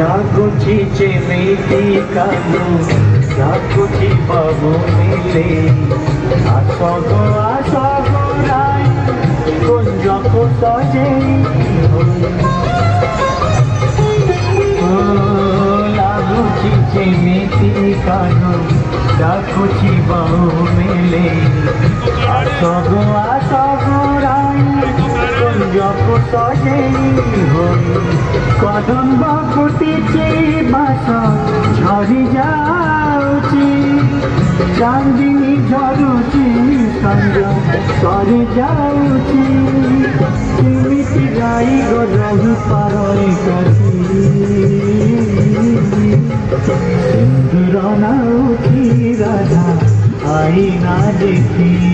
लाखोची चेमेती कानो लाखोची बाबू मिले आसगो राय कुंजको सजे लाखोची चेमेती कानो लाखोची बाबू मिले आसगो राय कुंजको सजे कदम्ब फुटिचे बास झरी जाउची चांदिनी झरुची संग सरी जाउची केमिति गाई गो रही पारे कथी सिंदूर नाउची राधा आई ना देखी।